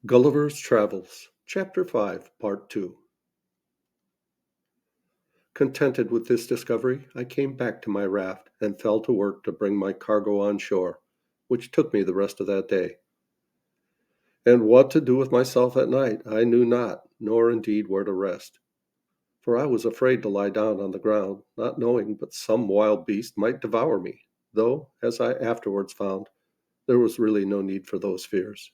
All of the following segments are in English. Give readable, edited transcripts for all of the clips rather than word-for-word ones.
Gulliver's Travels, Chapter 5, Part 2. Contented with this discovery, I came back to my raft and fell to work to bring my cargo on shore, which took me the rest of that day. And what to do with myself at night I knew not, nor indeed where to rest. For I was afraid to lie down on the ground, not knowing but some wild beast might devour me, though, as I afterwards found, there was really no need for those fears.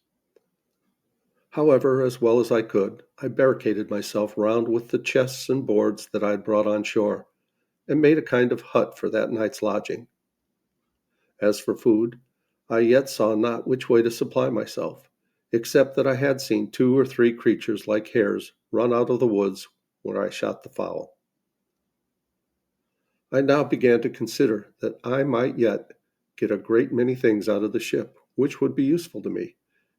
However, as well as I could, I barricaded myself round with the chests and boards that I had brought on shore, and made a kind of hut for that night's lodging. As for food, I yet saw not which way to supply myself, except that I had seen 2 or 3 creatures like hares run out of the woods where I shot the fowl. I now began to consider that I might yet get a great many things out of the ship which would be useful to me,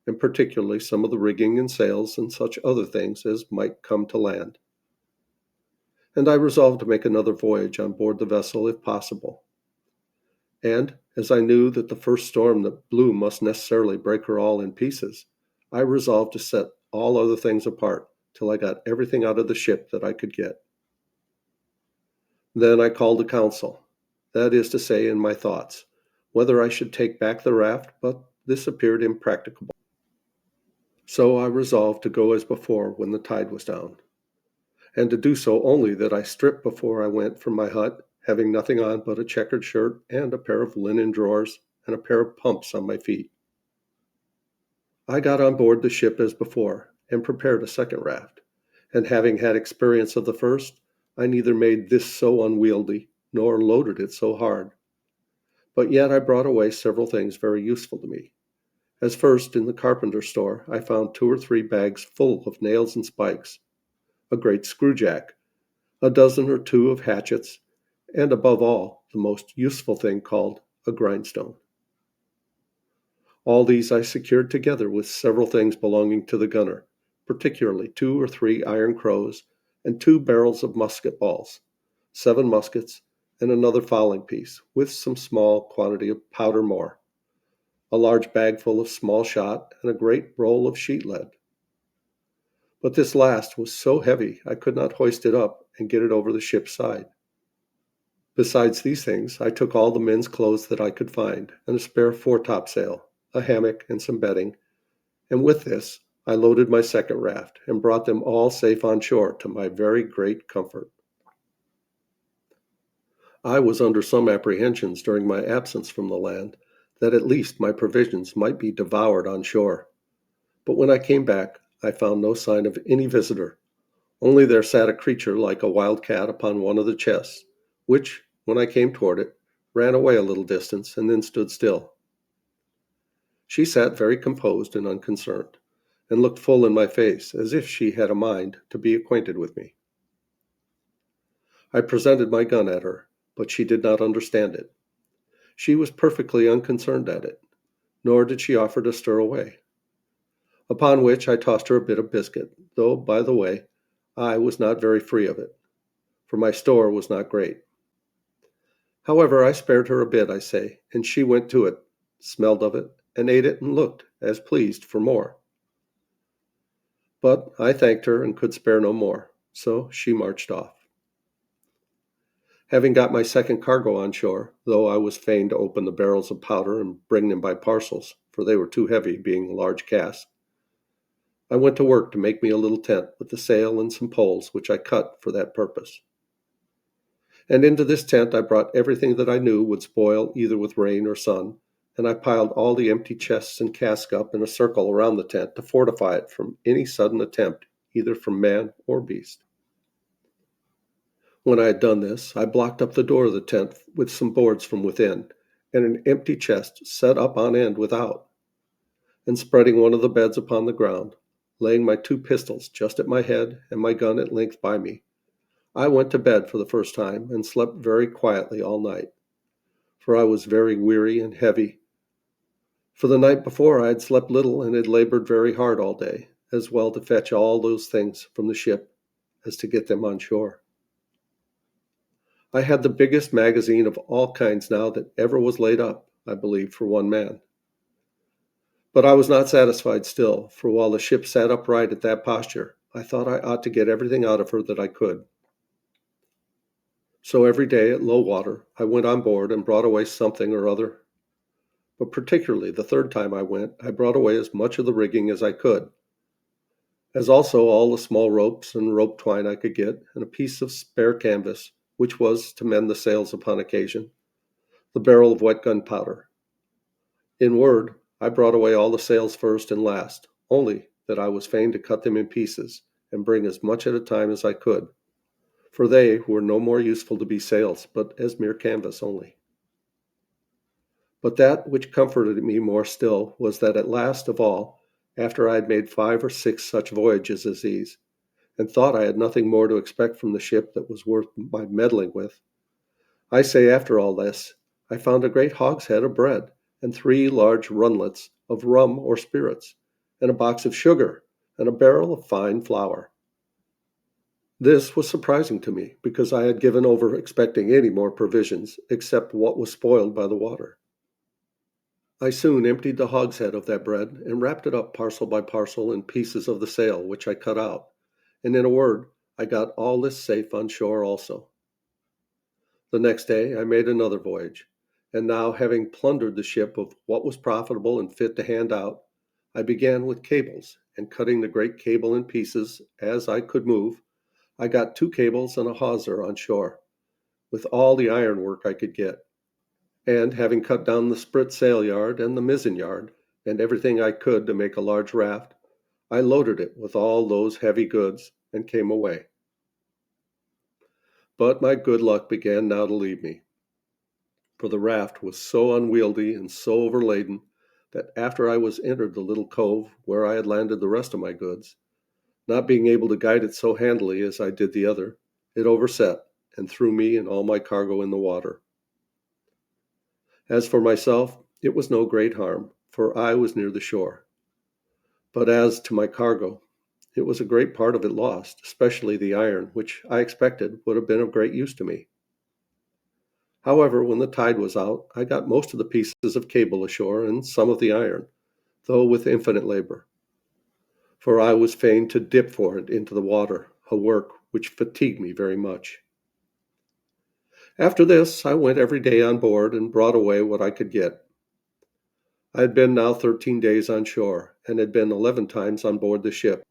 and particularly some of the rigging and sails and such other things as might come to land. And I resolved to make another voyage on board the vessel if possible. And, as I knew that the first storm that blew must necessarily break her all in pieces, I resolved to set all other things apart till I got everything out of the ship that I could get. Then I called a council, that is to say, in my thoughts, whether I should take back the raft, but this appeared impracticable. So I resolved to go as before when the tide was down, and to do so only that I stripped before I went from my hut, having nothing on but a checkered shirt and a pair of linen drawers and a pair of pumps on my feet. I got on board the ship as before, and prepared a second raft, and having had experience of the first, I neither made this so unwieldy, nor loaded it so hard. But yet I brought away several things very useful to me. As first, in the carpenter's store, I found 2 or 3 bags full of nails and spikes, a great screwjack, a dozen or 2 of hatchets, and above all, the most useful thing called a grindstone. All these I secured together with several things belonging to the gunner, particularly 2 or 3 iron crows, and 2 barrels of musket balls, 7 muskets, and another fowling piece, with some small quantity of powder more, a large bag full of small shot, and a great roll of sheet lead. But this last was so heavy I could not hoist it up and get it over the ship's side. Besides these things, I took all the men's clothes that I could find, and a spare foretopsail, a hammock, and some bedding, and with this I loaded my second raft, and brought them all safe on shore to my very great comfort. I was under some apprehensions during my absence from the land, that at least my provisions might be devoured on shore. But when I came back, I found no sign of any visitor, only there sat a creature like a wild cat upon one of the chests, which, when I came toward it, ran away a little distance, and then stood still. She sat very composed and unconcerned, and looked full in my face, as if she had a mind to be acquainted with me. I presented my gun at her, but she did not understand it. She was perfectly unconcerned at it, nor did she offer to stir away. Upon which I tossed her a bit of biscuit, though, by the way, I was not very free of it, for my store was not great. However, I spared her a bit, I say, and she went to it, smelled of it, and ate it, and looked, as pleased, for more. But I thanked her and could spare no more, so she marched off. Having got my second cargo on shore, though I was fain to open the barrels of powder and bring them by parcels, for they were too heavy, being large casks, I went to work to make me a little tent with the sail and some poles, which I cut for that purpose. And into this tent I brought everything that I knew would spoil either with rain or sun, and I piled all the empty chests and casks up in a circle around the tent to fortify it from any sudden attempt, either from man or beast. When I had done this, I blocked up the door of the tent with some boards from within, and an empty chest set up on end without, and spreading one of the beds upon the ground, laying my 2 pistols just at my head and my gun at length by me, I went to bed for the first time, and slept very quietly all night, for I was very weary and heavy. For the night before I had slept little, and had labored very hard all day, as well to fetch all those things from the ship as to get them on shore. I had the biggest magazine of all kinds now that ever was laid up, I believe, for one man. But I was not satisfied still, for while the ship sat upright at that posture, I thought I ought to get everything out of her that I could. So every day at low water, I went on board and brought away something or other. But particularly the third time I went, I brought away as much of the rigging as I could, as also all the small ropes and rope twine I could get, and a piece of spare canvas, which was to mend the sails upon occasion, the barrel of wet gunpowder. In word, I brought away all the sails first and last, only that I was fain to cut them in pieces, and bring as much at a time as I could, for they were no more useful to be sails, but as mere canvas only. But that which comforted me more still was that at last of all, after I had made 5 or 6 such voyages as these, and thought I had nothing more to expect from the ship that was worth my meddling with, I say after all this, I found a great hogshead of bread, and 3 large runlets of rum or spirits, and a box of sugar, and a barrel of fine flour. This was surprising to me, because I had given over expecting any more provisions, except what was spoiled by the water. I soon emptied the hogshead of that bread, and wrapped it up parcel by parcel in pieces of the sail, which I cut out, and in a word, I got all this safe on shore also. The next day I made another voyage, and now having plundered the ship of what was profitable and fit to hand out, I began with cables, and cutting the great cable in pieces as I could move, I got 2 cables and a hawser on shore, with all the iron work I could get. And having cut down the sprit sail yard and the mizzen yard, and everything I could to make a large raft, I loaded it with all those heavy goods, and came away. But my good luck began now to leave me, for the raft was so unwieldy and so overladen that after I was entered the little cove where I had landed the rest of my goods, not being able to guide it so handily as I did the other, it overset and threw me and all my cargo in the water. As for myself, it was no great harm, for I was near the shore. But as to my cargo, it was a great part of it lost, especially the iron, which I expected would have been of great use to me. However, when the tide was out, I got most of the pieces of cable ashore and some of the iron, though with infinite labor, for I was fain to dip for it into the water, a work which fatigued me very much. After this, I went every day on board and brought away what I could get. I had been now 13 days on shore, and had been 11 times on board the ship,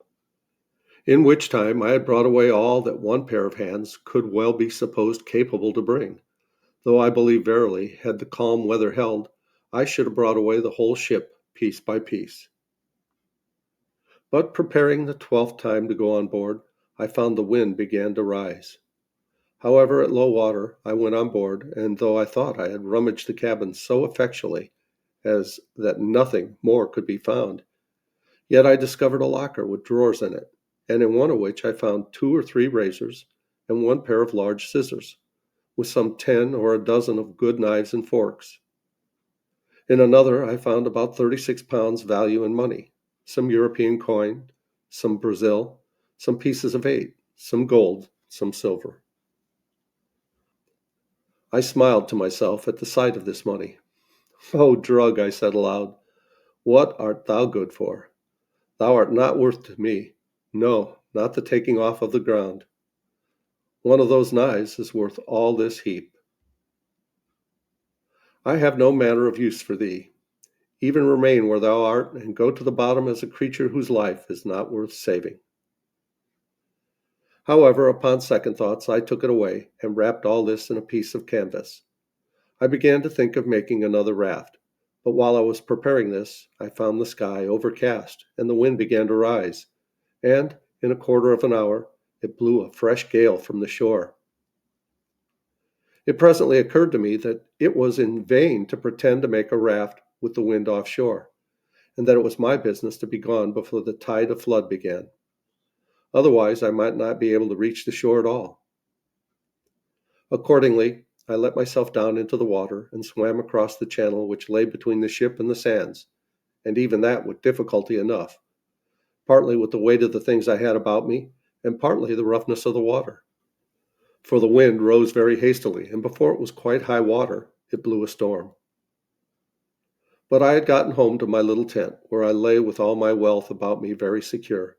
in which time I had brought away all that one pair of hands could well be supposed capable to bring, though I believe verily, had the calm weather held, I should have brought away the whole ship piece by piece. But preparing the 12th time to go on board, I found the wind began to rise. However, at low water, I went on board, and though I thought I had rummaged the cabin so effectually as that nothing more could be found, yet I discovered a locker with drawers in it, and in one of which I found 2 or 3 razors and 1 pair of large scissors, with some 10 or a dozen of good knives and forks. In another I found about 36 pounds value in money, some European coin, some Brazil, some pieces of 8, some gold, some silver. I smiled to myself at the sight of this money. "O drug," I said aloud, "what art thou good for? Thou art not worth to me, no, not the taking off of the ground. One of those knives is worth all this heap. I have no manner of use for thee. Even remain where thou art, and go to the bottom as a creature whose life is not worth saving." However, upon second thoughts, I took it away, and wrapped all this in a piece of canvas. I began to think of making another raft, but while I was preparing this, I found the sky overcast, and the wind began to rise, and, in a quarter of an hour, it blew a fresh gale from the shore. It presently occurred to me that it was in vain to pretend to make a raft with the wind offshore, and that it was my business to be gone before the tide of flood began. Otherwise, I might not be able to reach the shore at all. Accordingly, I let myself down into the water, and swam across the channel which lay between the ship and the sands, and even that with difficulty enough, partly with the weight of the things I had about me, and partly the roughness of the water. For the wind rose very hastily, and before it was quite high water, it blew a storm. But I had gotten home to my little tent, where I lay with all my wealth about me very secure.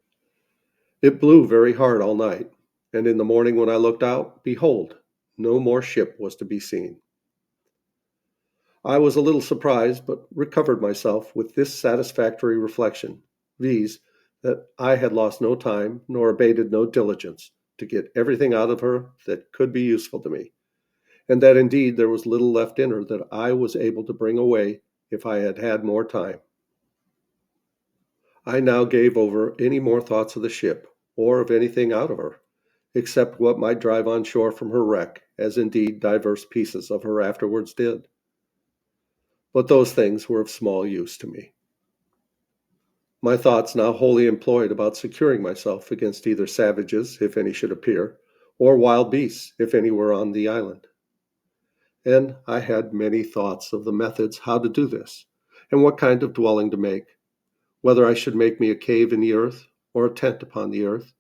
It blew very hard all night, and in the morning when I looked out, behold, no more ship was to be seen. I was a little surprised, but recovered myself with this satisfactory reflection, viz., that I had lost no time, nor abated no diligence, to get everything out of her that could be useful to me, and that indeed there was little left in her that I was able to bring away if I had had more time. I now gave over any more thoughts of the ship, or of anything out of her, except what might drive on shore from her wreck, as indeed divers pieces of her afterwards did. But those things were of small use to me. My thoughts now wholly employed about securing myself against either savages, if any should appear, or wild beasts, if any were on the island. And I had many thoughts of the methods how to do this, and what kind of dwelling to make, whether I should make me a cave in the earth, or a tent upon the earth,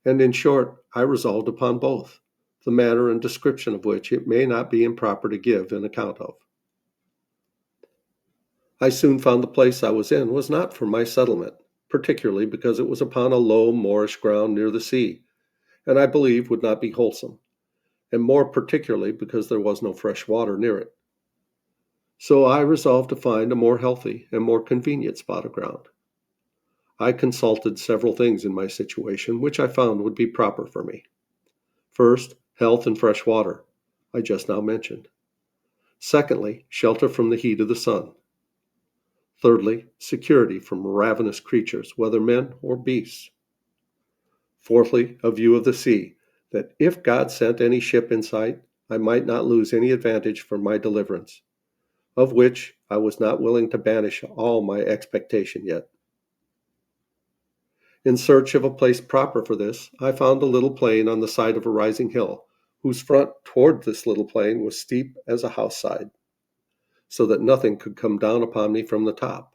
and in short, I resolved upon both, the manner and description of which it may not be improper to give an account of. I soon found the place I was in was not for my settlement, particularly because it was upon a low moorish ground near the sea, and I believe would not be wholesome, and more particularly because there was no fresh water near it. So I resolved to find a more healthy and more convenient spot of ground. I consulted several things in my situation which I found would be proper for me. First, health and fresh water, I just now mentioned. Secondly, shelter from the heat of the sun. Thirdly, security from ravenous creatures, whether men or beasts. Fourthly, a view of the sea, that if God sent any ship in sight, I might not lose any advantage for my deliverance, of which I was not willing to banish all my expectation yet. In search of a place proper for this, I found a little plain on the side of a rising hill, whose front toward this little plain was steep as a house side, so that nothing could come down upon me from the top.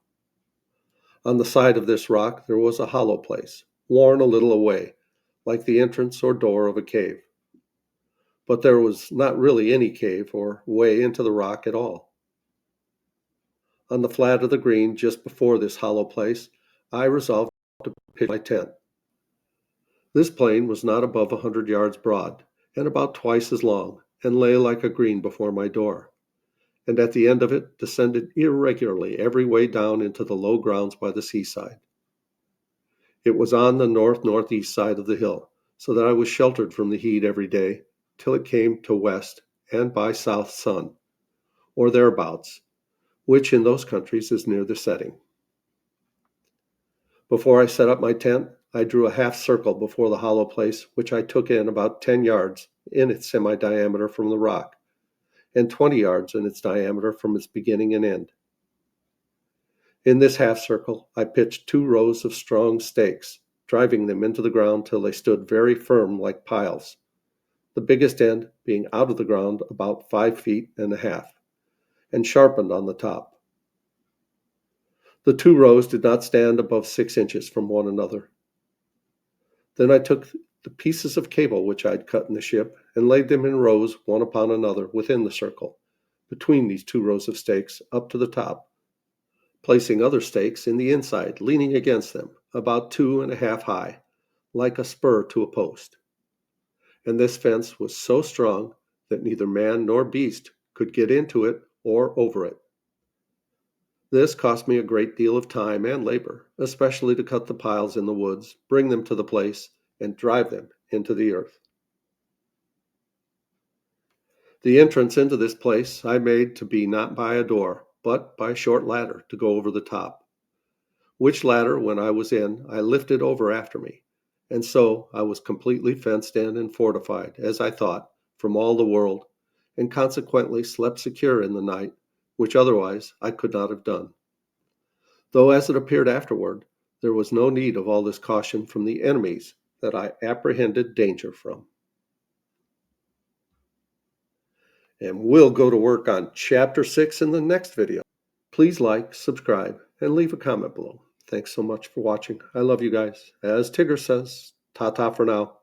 On the side of this rock there was a hollow place, worn a little away, like the entrance or door of a cave. But there was not really any cave or way into the rock at all. On the flat of the green just before this hollow place, I resolved to pitch my tent. This plain was not above 100 yards broad, and about twice as long, and lay like a green before my door, and at the end of it descended irregularly every way down into the low grounds by the seaside. It was on the north-northeast side of the hill, so that I was sheltered from the heat every day, till it came to west and by south sun, or thereabouts, which in those countries is near the setting. Before I set up my tent, I drew a half circle before the hollow place, which I took in about 10 yards in its semi-diameter from the rock, and 20 yards in its diameter from its beginning and end. In this half circle, I pitched 2 rows of strong stakes, driving them into the ground till they stood very firm like piles, the biggest end being out of the ground about 5 feet and a half, and sharpened on the top. The 2 rows did not stand above 6 inches from one another. Then I took the pieces of cable which I had cut in the ship, and laid them in rows one upon another within the circle, between these 2 rows of stakes up to the top, placing other stakes in the inside, leaning against them, about 2.5 high, like a spur to a post. And this fence was so strong that neither man nor beast could get into it or over it. This cost me a great deal of time and labor, especially to cut the piles in the woods, bring them to the place, and drive them into the earth. The entrance into this place I made to be not by a door, but by a short ladder to go over the top, which ladder, when I was in, I lifted over after me, and so I was completely fenced in and fortified, as I thought, from all the world, and consequently slept secure in the night, which otherwise I could not have done. Though, as it appeared afterward, there was no need of all this caution from the enemies that I apprehended danger from. And we'll go to work on Chapter 6 in the next video. Please like, subscribe, and leave a comment below. Thanks so much for watching. I love you guys. As Tigger says, ta-ta for now.